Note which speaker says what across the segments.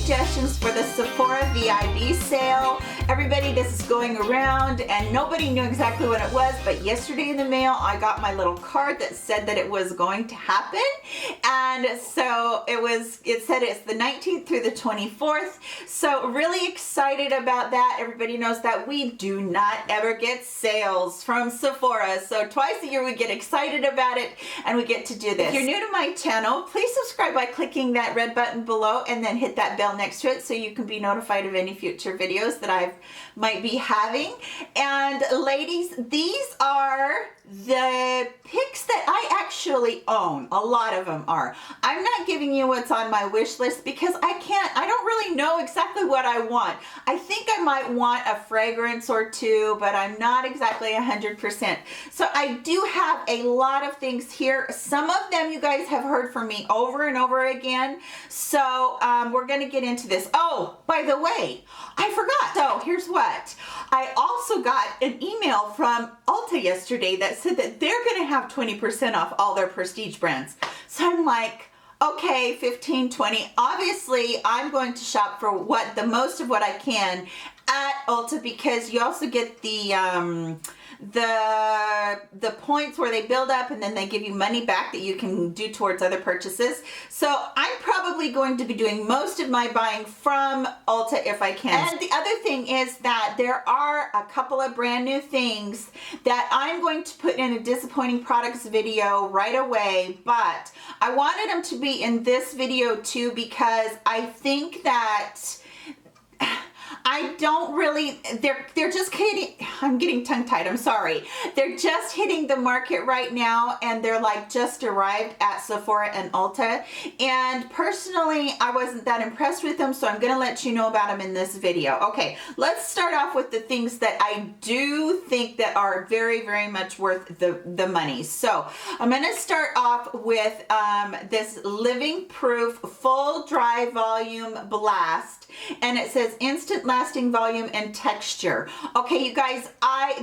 Speaker 1: suggestions for the Sephora Vib sale. Everybody, this is going around and nobody knew exactly what it was, but yesterday in the mail I got my little card that said that it was going to happen. And so it said it's the 19th through the 24th. So really excited about that. Everybody knows that we do not ever get sales from Sephora. So twice a year we get excited about it and we get to do this. If you're new to my channel, please subscribe by clicking that red button below and then hit that bell next to it so you can be notified of any future videos that I might be having. And ladies, these are the picks that I actually own. A lot of them are. I'm not giving you what's on my wish list because I don't really know exactly what I want. I think I might want a fragrance or two, but I'm not exactly 100%. So I do have a lot of things here. Some of them you guys have heard from me over and over again. So we're going to get into this. Oh, by the way, I forgot. So here's what. I also got an email from Ulta yesterday that said that they're going to have 20% off all their prestige brands. So I'm like, okay, 15, 20. Obviously, I'm going to shop for the most of what I can at Ulta because you also get the points where they build up and then they give you money back that you can do towards other purchases. So I'm probably going to be doing most of my buying from Ulta if I can. And the other thing is that there are a couple of brand new things that I'm going to put in a disappointing products video right away, but I wanted them to be in this video too because I think that I don't really, they're just hitting, I'm getting tongue-tied, I'm sorry. They're just hitting the market right now and they're like just arrived at Sephora and Ulta. And personally, I wasn't that impressed with them, so I'm gonna let you know about them in this video. Okay, let's start off with the things that I do think that are very, very much worth the money. So I'm gonna start off with this Living Proof Full Dry Volume Blast. And it says instant lasting volume and texture. Okay, you guys,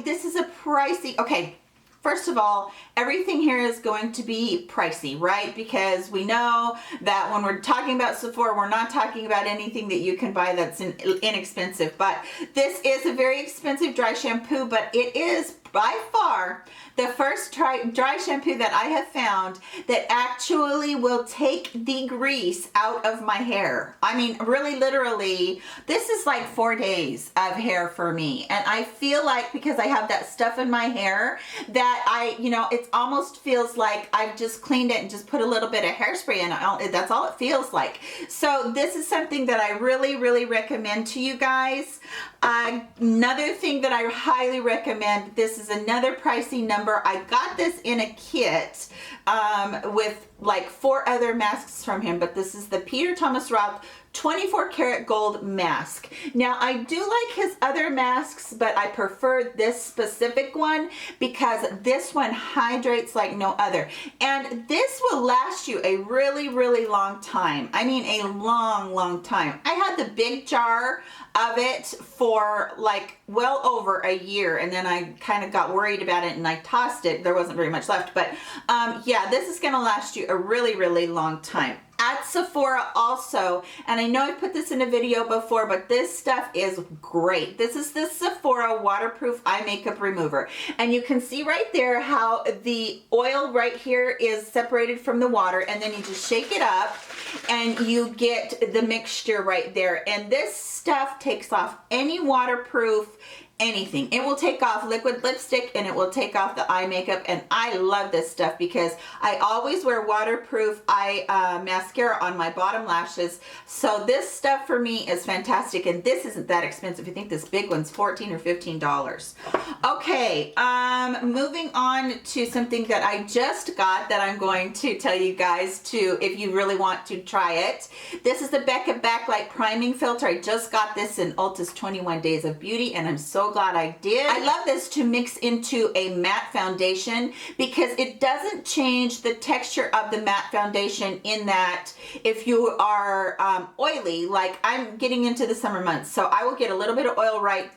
Speaker 1: this is a pricey, okay, first of all, everything here is going to be pricey, right? Because we know that when we're talking about Sephora, we're not talking about anything that you can buy that's inexpensive. But this is a very expensive dry shampoo, but it is by far the first dry shampoo that I have found that actually will take the grease out of my hair. I mean, really, literally, this is like 4 days of hair for me. And I feel like because I have that stuff in my hair that it almost feels like I've just cleaned it and just put a little bit of hairspray in it. That's all it feels like. So this is something that I really, really recommend to you guys. Another thing that I highly recommend, this is another pricey number. I got this in a kit with like 4 other masks from him, but this is the Peter Thomas Roth 24 karat gold mask. Now I do like his other masks, but I prefer this specific one because this one hydrates like no other. And this will last you a really, really long time. I mean, a long, long time. I had the big jar of it for like well over a year, and then I kind of got worried about it and I tossed it. There wasn't very much left, but yeah, this is gonna last you a really, really long time. At Sephora also, and I know I put this in a video before, but this stuff is great. This is the Sephora Waterproof Eye Makeup Remover. And you can see right there how the oil right here is separated from the water, and then you just shake it up and you get the mixture right there. And this stuff takes off any waterproof anything. It will take off liquid lipstick and it will take off the eye makeup, and I love this stuff because I always wear waterproof eye mascara on my bottom lashes. So this stuff for me is fantastic, and this isn't that expensive. I think this big one's $14 or $15. Okay, moving on to something that I just got that I'm going to tell you guys to, if you really want to try it. This is the Becket Backlight Priming Filter. I just got this in Ulta's 21 Days of Beauty, and I'm so so glad I did. I love this to mix into a matte foundation because it doesn't change the texture of the matte foundation, in that if you are oily, like I'm getting into the summer months, so I will get a little bit of oil right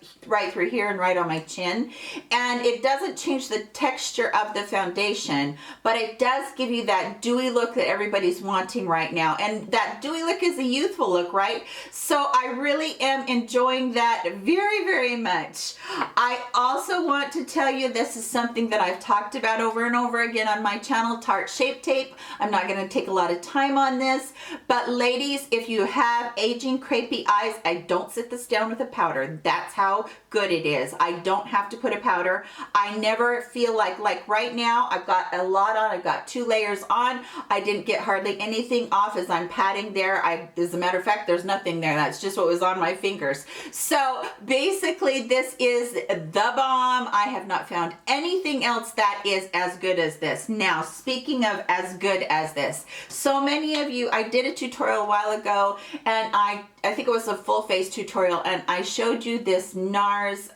Speaker 1: through here and right on my chin, and it doesn't change the texture of the foundation, but it does give you that dewy look that everybody's wanting right now. And that dewy look is a youthful look, right? So I really am enjoying that very, very much. I also want to tell you, this is something that I've talked about over and over again on my channel, Tarte Shape Tape. I'm not going to take a lot of time on this, but ladies, if you have aging crepey eyes, I don't sit this down with a powder. That's how good it is. I don't have to put a powder. I never feel like right now I've got a lot on. I've got 2 layers on. I didn't get hardly anything off as I'm patting there. As a matter of fact, there's nothing there. That's just what was on my fingers. So basically this is the bomb. I have not found anything else that is as good as this. Now, speaking of as good as this, so many of you, I did a tutorial a while ago, and I think it was a full face tutorial, and I showed you this NARS.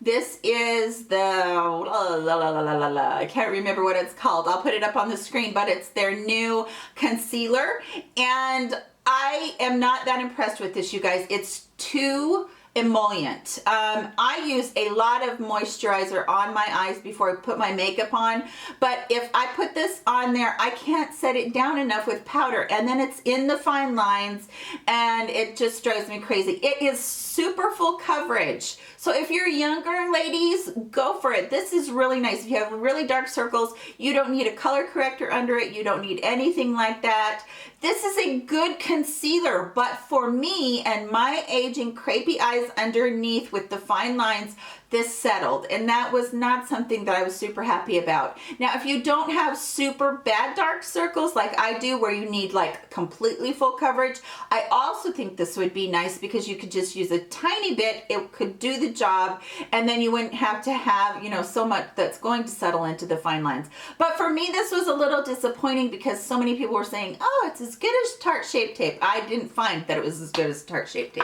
Speaker 1: This is the, I can't remember what it's called. I'll put it up on the screen, but it's their new concealer, and I am not that impressed with this, you guys. It's too emollient. I use a lot of moisturizer on my eyes before I put my makeup on, but if I put this on there, I can't set it down enough with powder, and then it's in the fine lines, and it just drives me crazy. It is super full coverage. So if you're younger, ladies, go for it. This is really nice. If you have really dark circles, you don't need a color corrector under it. You don't need anything like that. This is a good concealer, but for me and my aging crepey eyes underneath with the fine lines, this settled, and that was not something that I was super happy about. Now, if you don't have super bad dark circles like I do, where you need like completely full coverage, I also think this would be nice because you could just use a tiny bit. It could do the job, and then you wouldn't have to have, you know, so much that's going to settle into the fine lines. But for me, this was a little disappointing because so many people were saying, oh, it's as good as Tarte Shape Tape. I didn't find that it was as good as Tarte Shape Tape.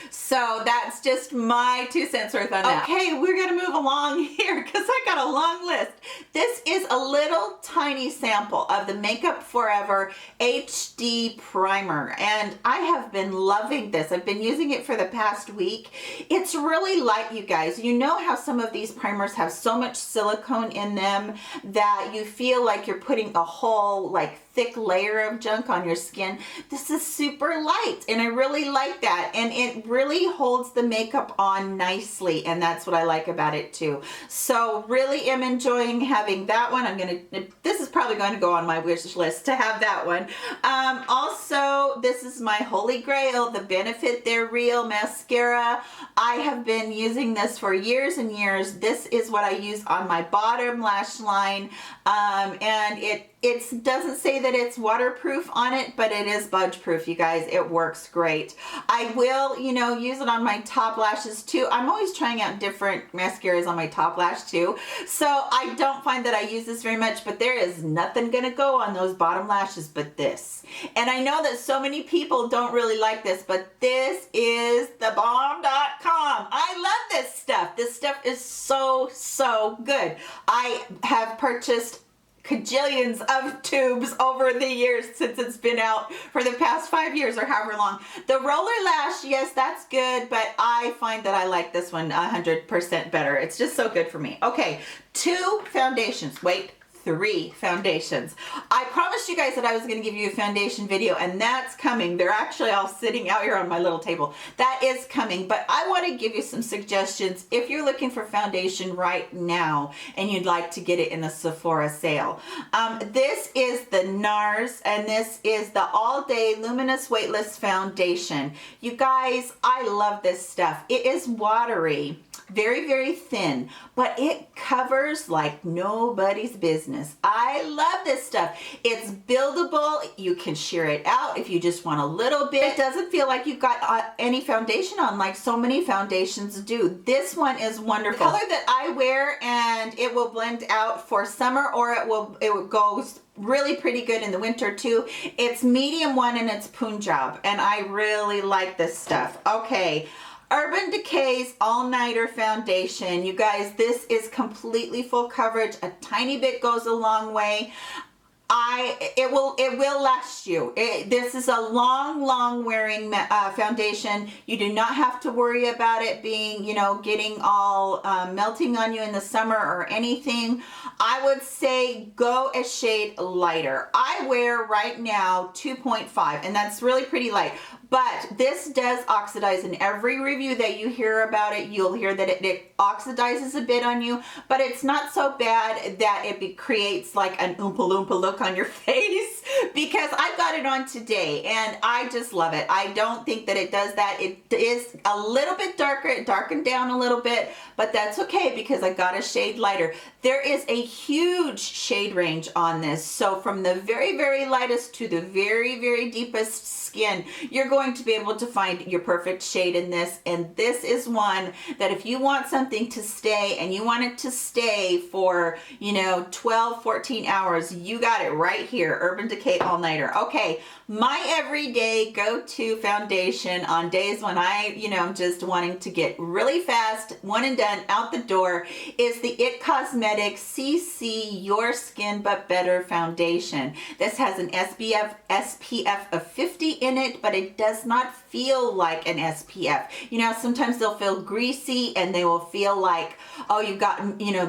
Speaker 1: So that's just my 2 cents worth on that. Okay, we're gonna move along here because I got a long list. This is a little tiny sample of the Makeup Forever HD Primer, and I have been loving this. I've been using it for the past week. It's really light, you guys. You know how some of these primers have so much silicone in them that you feel like you're putting a whole like thick layer of junk on your skin. This is super light, and I really like that, and it really holds the makeup on nicely, and that's what I like about it too. So really am enjoying having that one. This is probably going to go on my wish list to have that one. Also, this is my holy grail, the Benefit They're Real mascara. I have been using this for years and years. This is what I use on my bottom lash line, and it doesn't say that it's waterproof on it, but it is budge proof, you guys. It works great. I will, you know, use it on my top lashes too. I'm always trying out different mascaras on my top lash too. So I don't find that I use this very much, but there is nothing gonna go on those bottom lashes but this. And I know that so many people don't really like this, but this is thebomb.com. I love this stuff. This stuff is so, so good. I have purchased cajillions of tubes over the years since it's been out for the past 5 years or however long. The roller lash, yes, that's good, but I find that I like this one 100% better. It's just so good for me. Okay, 2 foundations. Wait, 3 foundations. I promised you guys that I was going to give you a foundation video, and that's coming. They're actually all sitting out here on my little table. That is coming, but I want to give you some suggestions if you're looking for foundation right now and you'd like to get it in the Sephora sale. This is the NARS, and this is the All Day Luminous Weightless Foundation. You guys, I love this stuff. It is watery, very, very thin, but it covers like nobody's business. I love this stuff. It's buildable. You can sheer it out if you just want a little bit. It doesn't feel like you've got any foundation on like so many foundations do. This one is wonderful. The color that I wear, and it will blend out for summer, or it goes really pretty good in the winter too. It's medium 1 and it's Punjab, and I really like this stuff. Okay. Urban Decay's All Nighter Foundation. You guys, this is completely full coverage. A tiny bit goes a long way. It will last you. This is a long wearing foundation. You do not have to worry about it being, you know, getting all melting on you in the summer or anything. I would say go a shade lighter. I wear right now 2.5, and that's really pretty light. But this does oxidize. In every review that you hear about it, you'll hear that it oxidizes a bit on you, but it's not so bad that it creates like an Oompa Loompa look on your face, because I've got it on today and I just love it. I don't think that it does that. It is a little bit darker, it darkened down a little bit, but that's okay because I got a shade lighter. There is a huge shade range on this. So from the very lightest to the very deepest skin, you're going to be able to find your perfect shade in this. And this is one that if you want something to stay and you want it to stay for, you know, 12, 14 hours, you got it right here. Urban Decay All Nighter. Okay, my everyday go-to foundation on days when I, you know, I'm just wanting to get really fast, one and done, out the door, is the It Cosmetics CC Your Skin But Better Foundation. This has an SPF of 50 in it, but it does not feel like an SPF. You know, sometimes they'll feel greasy and they will feel like, oh, you've got, you know,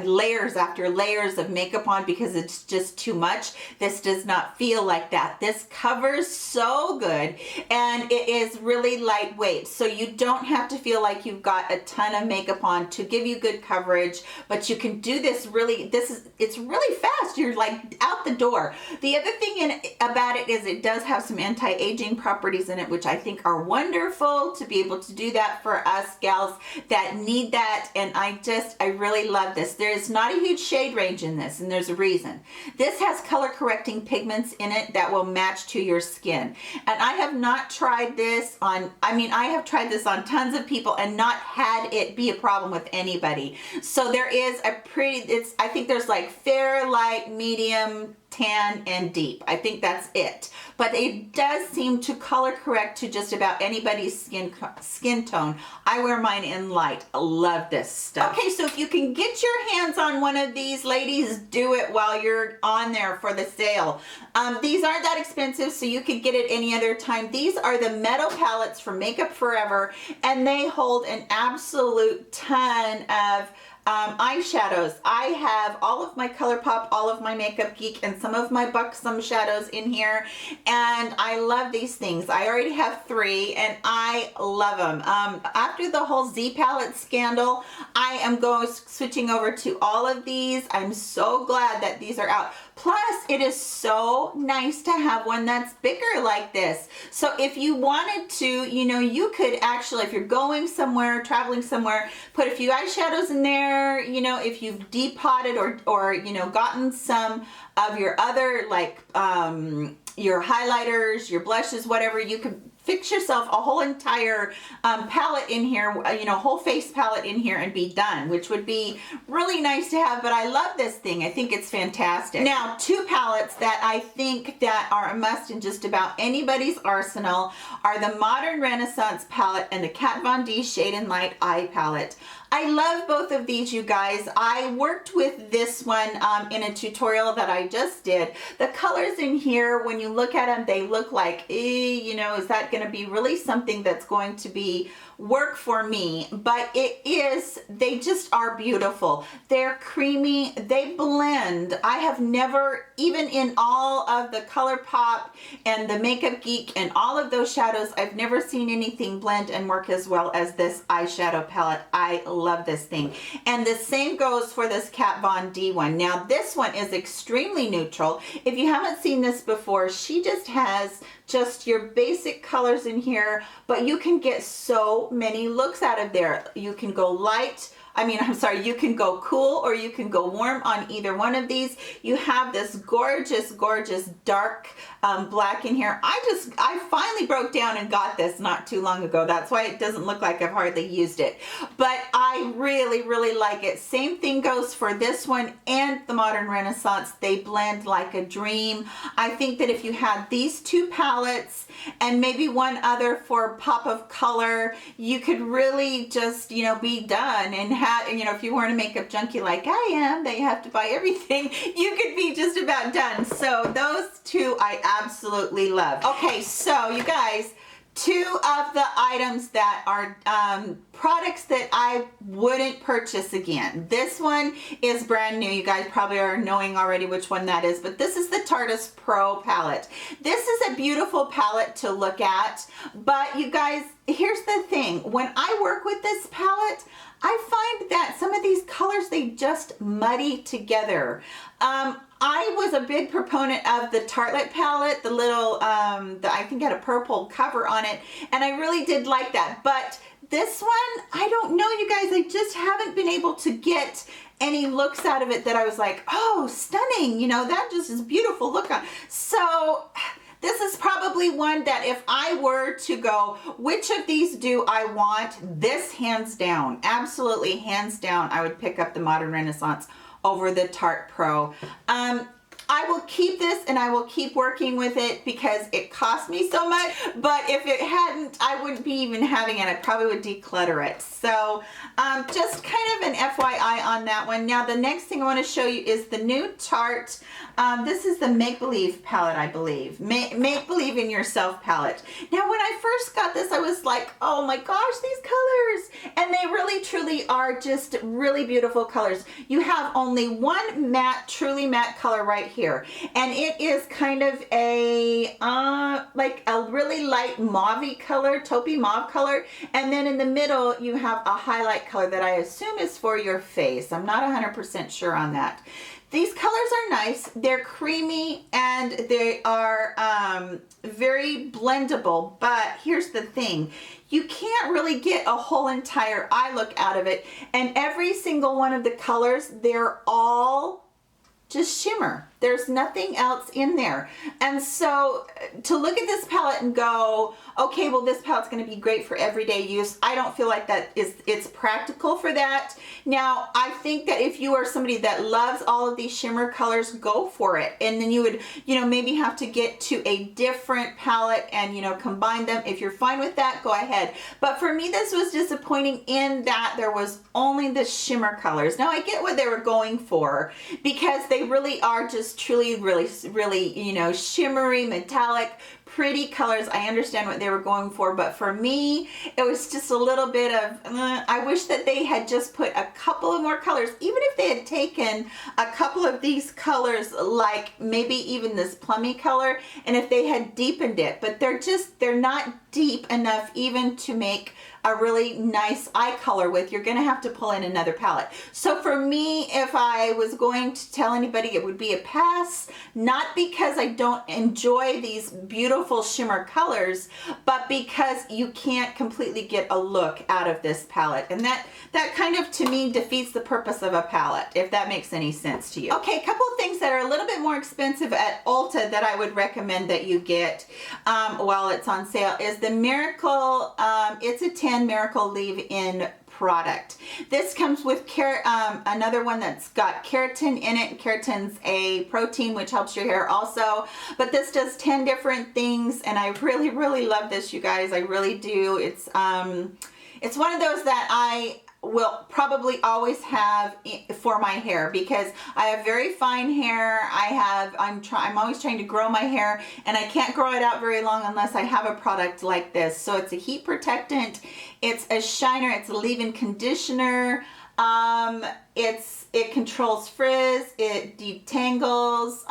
Speaker 1: layers after layers of makeup on because it's just too much. This does not feel like that. This covers so good, and it is really lightweight, so you don't have to feel like you've got a ton of makeup on to give you good coverage, but you can do this really, it's really fast. You're like out the door. The other thing about it is it does have some anti-aging properties in it, which I think are wonderful to be able to do that for us gals that need that. And I really love this. There's not a huge shade range in this, and there's a reason. This has color correcting pigments in it that will match to your skin. And I have not tried this on, I have tried this on tons of people and not had it be a problem with anybody. So there is a I think there's like fair, light, medium, tan, and deep. I think that's it. But it does seem to color correct to just about anybody's skin tone. I wear mine in light. I love this stuff. Okay, so if you can get your hands on one of these, ladies, do it while you're on there for the sale. These aren't that expensive, so you could get it any other time. These are the metal palettes from Makeup Forever, and they hold an absolute ton of eyeshadows. I have all of my ColourPop, all of my Makeup Geek, and some of my Buxom shadows in here, and I love these things. I already have 3 and I love them. After the whole Z palette scandal, I am switching over to all of these. I'm so glad that these are out. Plus, it is so nice to have one that's bigger like this. So if you wanted to, you know, you could actually, if you're going somewhere, traveling somewhere, put a few eyeshadows in there. You know, if you've depotted or you know, gotten some of your other, like your highlighters, your blushes, whatever, you could fix yourself a whole entire palette in here, you know, whole face palette in here and be done, which would be really nice to have. But I love this thing. I think it's fantastic. Now, 2 palettes that I think that are a must in just about anybody's arsenal are the Modern Renaissance palette and the Kat Von D Shade and Light Eye palette. I love both of these, you guys. I worked with this one in a tutorial that I just did. The colors in here, when you look at them, they look like, you know, is that going to be really something that's going to be work for me? But it is, they just are beautiful. They're creamy, they blend. I have never, even in all of the ColourPop and the Makeup Geek and all of those shadows, I've never seen anything blend and work as well as this eyeshadow palette. I love this thing. And the same goes for this Kat Von D one. Now this one is extremely neutral. If you haven't seen this before, she just has just your basic colors in here, but you can get so many looks out of there. You can go light, I'm sorry, you can go cool or you can go warm on either one of these. You have this gorgeous, gorgeous dark black in here. I finally broke down and got this not too long ago. That's why it doesn't look like I've hardly used it. But I really, really like it. Same thing goes for this one and the Modern Renaissance. They blend like a dream. I think that if you had these two palettes and maybe one other for pop of color, you could really just, you know, be done and have, you know, if you weren't a makeup junkie like I am, that you have to buy everything, you could be just about done. So those two I absolutely love. Okay, so you guys, two of the items that are products that I wouldn't purchase again. This one is brand new. You guys probably are knowing already which one that is, but this is the Tardis Pro Palette. This is a beautiful palette to look at, but you guys, here's the thing. When I work with this palette, I find that some of these colors, they just muddy together. I was a big proponent of the Tartelette palette, the little, I think it had a purple cover on it, and I really did like that. But this one, I don't know, you guys, I just haven't been able to get any looks out of it that I was like, oh, stunning, you know, that just is beautiful look on. So this is probably one that if I were to go, which of these do I want? This hands down, absolutely hands down, I would pick up the Modern Renaissance over the Tarte Pro. I will keep this and I will keep working with it because it cost me so much, but if it hadn't, I wouldn't be even having it. I probably would declutter it. So just kind of an FYI on that one. Now the next thing I want to show you is the new Tarte. This is the Make Believe palette, I believe. Make Believe in Yourself palette. Now when I first got this, I was like, oh my gosh, these colors. And they really truly are just really beautiful colors. You have only one matte, truly matte color right here. And it is kind of a, like a really light mauve-y color, taupey mauve color. And then in the middle, you have a highlight color that I assume is for your face. I'm not 100% sure on that. These colors are nice. They're creamy and they are very blendable, but here's the thing. You can't really get a whole entire eye look out of it. And every single one of the colors, they're all just shimmer. There's nothing else in there. And so to look at this palette and go, okay, well, this palette's going to be great for everyday use, I don't feel like it's practical for that. Now, I think that if you are somebody that loves all of these shimmer colors, go for it. And then you would, you know, maybe have to get to a different palette and, you know, combine them. If you're fine with that, go ahead. But for me, this was disappointing in that there was only the shimmer colors. Now, I get what they were going for because they really are just truly, really, you know, shimmery, metallic, pretty colors. I understand what they were going for, but for me, it was just a little bit of, I wish that they had just put a couple of more colors, even if they had taken a couple of these colors, like maybe even this plummy color, and if they had deepened it, but they're not deep enough even to make a really nice eye color with. You're gonna have to pull in another palette. So for me, if I was going to tell anybody, it would be a pass, not because I don't enjoy these beautiful shimmer colors, but because you can't completely get a look out of this palette. And that kind of, to me, defeats the purpose of a palette, if that makes any sense to you. Okay, a couple of things that are a little bit more expensive at Ulta that I would recommend that you get while it's on sale is the Miracle, it's a 10 Miracle Leave-In product. This comes with another one that's got keratin in it. Keratin's a protein which helps your hair also, but this does 10 different things, and I really, really love this, you guys. I really do. It's one of those that I will probably always have for my hair because I have very fine hair. I'm always trying to grow my hair, and I can't grow it out very long unless I have a product like this. So it's a heat protectant, it's a shiner, it's a leave-in conditioner, it controls frizz, it detangles,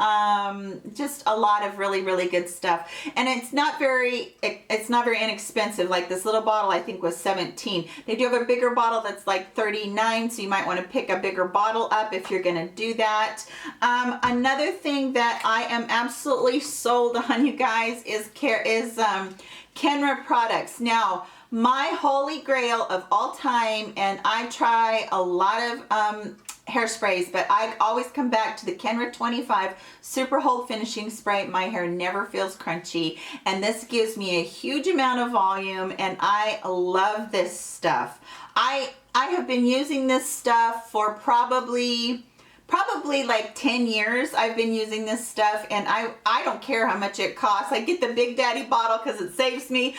Speaker 1: just a lot of really, really good stuff. And it's not very inexpensive. Like this little bottle I think was $17. They do have a bigger bottle that's like $39, so you might want to pick a bigger bottle up if you're gonna do that. Another thing that I am absolutely sold on, you guys, is Kenra products. Now, my holy grail of all time, and I try a lot of hairsprays, but I always come back to the Kenra 25 Super Hold Finishing Spray. My hair never feels crunchy, and this gives me a huge amount of volume, and I love this stuff. I have been using this stuff for probably like 10 years. I've been using this stuff, and I don't care how much it costs. I get the Big Daddy bottle because it saves me,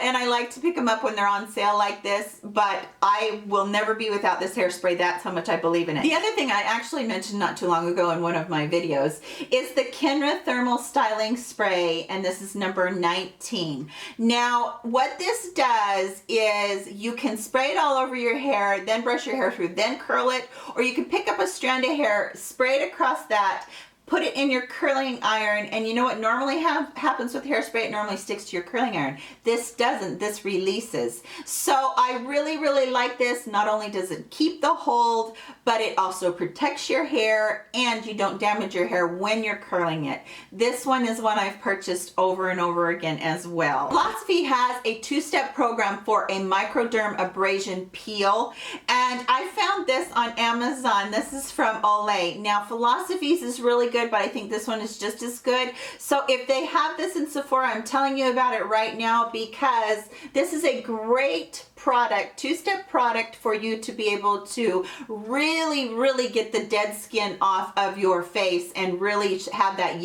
Speaker 1: and I like to pick them up when they're on sale like this, but I will never be without this hairspray. That's how much I believe in it. The other thing I actually mentioned not too long ago in one of my videos is the Kenra Thermal Styling Spray, and this is number 19. Now, what this does is you can spray it all over your hair, then brush your hair through, then curl it, or you can pick up a strand of hair, spray it across that, put it in your curling iron, and you know what normally happens with hairspray? It normally sticks to your curling iron. This doesn't. This releases. So I really, really like this. Not only does it keep the hold, but it also protects your hair, and you don't damage your hair when you're curling it. This one is one I've purchased over and over again as well. Philosophy has a 2-step program for a microderm abrasion peel, and I found this on Amazon. This is from Olay. Now, Philosophy's is really good, but I think this one is just as good. So if they have this in Sephora, I'm telling you about it right now, because this is a great product, 2-step product for you to be able to really, really get the dead skin off of your face and really have that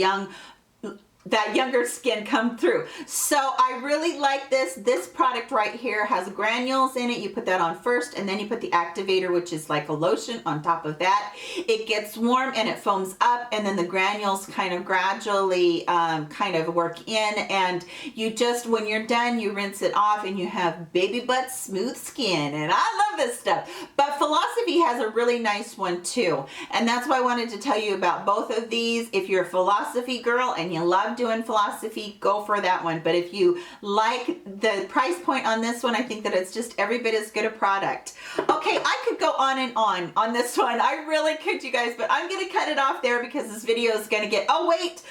Speaker 1: younger skin come through. So I really like this. This product right here has granules in it. You put that on first, and then you put the activator, which is like a lotion, on top of that. It gets warm and it foams up, and then the granules kind of gradually kind of work in, and you just, when you're done, you rinse it off, and you have baby butt smooth skin, and I love this stuff. But Philosophy has a really nice one too, and that's why I wanted to tell you about both of these. If you're a Philosophy girl and you love doing Philosophy, go for that one. But if you like the price point on this one, I think that it's just every bit as good a product. Okay, I could go on and on this one. I really could, you guys, but I'm gonna cut it off there because this video is gonna get, oh wait.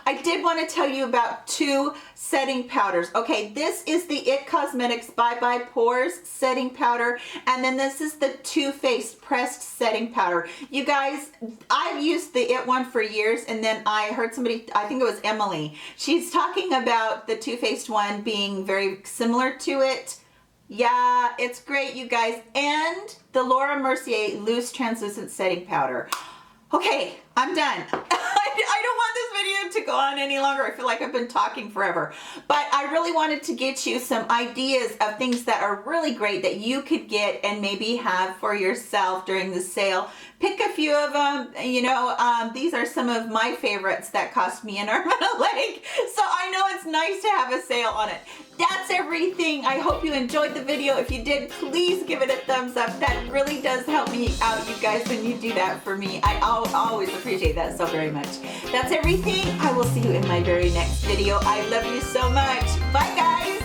Speaker 1: I did want to tell you about 2 setting powders. Okay, this is the IT Cosmetics Bye Bye Pores setting powder, and then this is the Too Faced pressed setting powder. You guys, I've used the IT one for years, and then I heard somebody, I think it was Emily, she's talking about the Too Faced one being very similar to it. Yeah, it's great, you guys. And the Laura Mercier Loose Translucent Setting Powder. Okay, I'm done. I don't want this video to go on any longer. I feel like I've been talking forever. But I really wanted to get you some ideas of things that are really great that you could get and maybe have for yourself during the sale. Pick a few of them. You know, these are some of my favorites that cost me an arm and a leg. So I know it's nice to have a sale on it. That's everything. I hope you enjoyed the video. If you did, please give it a thumbs up. That really does help me out, you guys, when you do that for me. I always appreciate that so very much. That's everything. I will see you in my very next video. I love you so much. Bye, guys.